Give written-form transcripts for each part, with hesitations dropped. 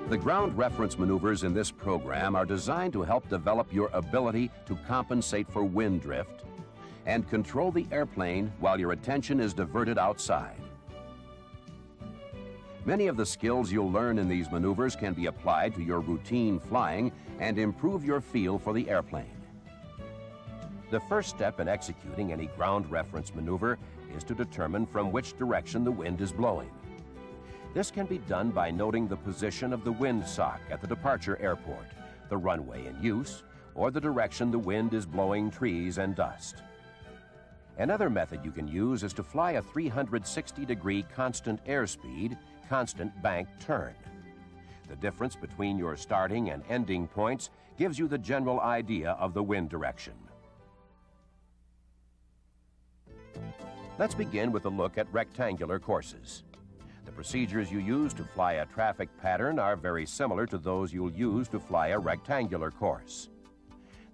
The ground reference maneuvers in this program are designed to help develop your ability to compensate for wind drift and control the airplane while your attention is diverted outside. Many of the skills you'll learn in these maneuvers can be applied to your routine flying and improve your feel for the airplane. The first step in executing any ground reference maneuver is to determine from which direction the wind is blowing. This can be done by noting the position of the windsock at the departure airport, the runway in use, or the direction the wind is blowing trees and dust. Another method you can use is to fly a 360-degree constant airspeed, constant bank turn. The difference between your starting and ending points gives you the general idea of the wind direction. Let's begin with a look at rectangular courses. The procedures you use to fly a traffic pattern are very similar to those you'll use to fly a rectangular course.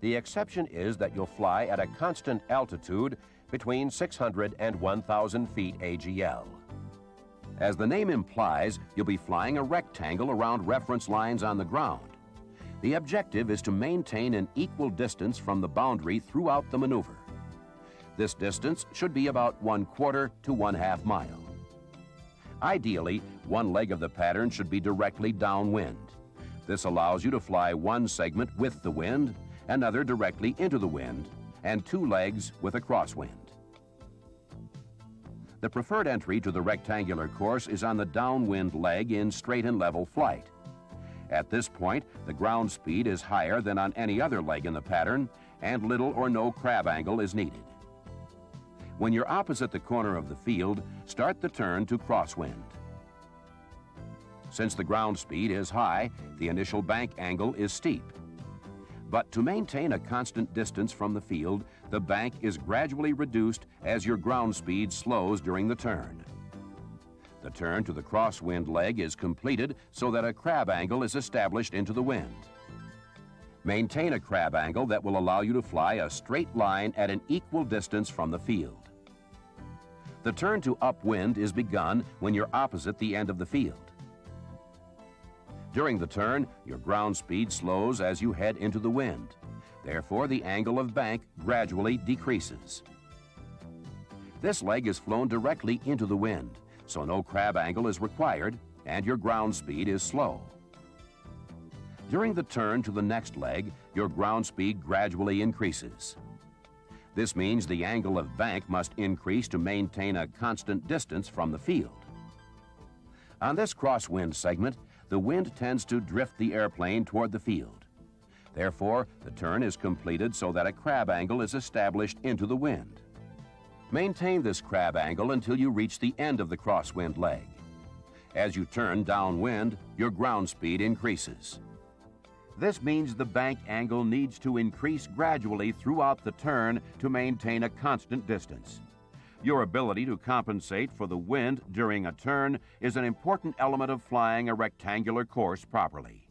The exception is that you'll fly at a constant altitude between 600 and 1,000 feet AGL. As the name implies, you'll be flying a rectangle around reference lines on the ground. The objective is to maintain an equal distance from the boundary throughout the maneuver. This distance should be about 1/4 to 1/2 mile. Ideally, one leg of the pattern should be directly downwind. This allows you to fly one segment with the wind, another directly into the wind, and two legs with a crosswind. The preferred entry to the rectangular course is on the downwind leg in straight and level flight. At this point, the ground speed is higher than on any other leg in the pattern, and little or no crab angle is needed. When you're opposite the corner of the field, start the turn to crosswind. Since the ground speed is high, the initial bank angle is steep. But to maintain a constant distance from the field, the bank is gradually reduced as your ground speed slows during the turn. The turn to the crosswind leg is completed so that a crab angle is established into the wind. Maintain a crab angle that will allow you to fly a straight line at an equal distance from the field. The turn to upwind is begun when you're opposite the end of the field. During the turn, your ground speed slows as you head into the wind. Therefore, the angle of bank gradually decreases. This leg is flown directly into the wind, so no crab angle is required, and your ground speed is slow. During the turn to the next leg, your ground speed gradually increases. This means the angle of bank must increase to maintain a constant distance from the field. On this crosswind segment, the wind tends to drift the airplane toward the field. Therefore, the turn is completed so that a crab angle is established into the wind. Maintain this crab angle until you reach the end of the crosswind leg. As you turn downwind, your ground speed increases. This means the bank angle needs to increase gradually throughout the turn to maintain a constant distance. Your ability to compensate for the wind during a turn is an important element of flying a rectangular course properly.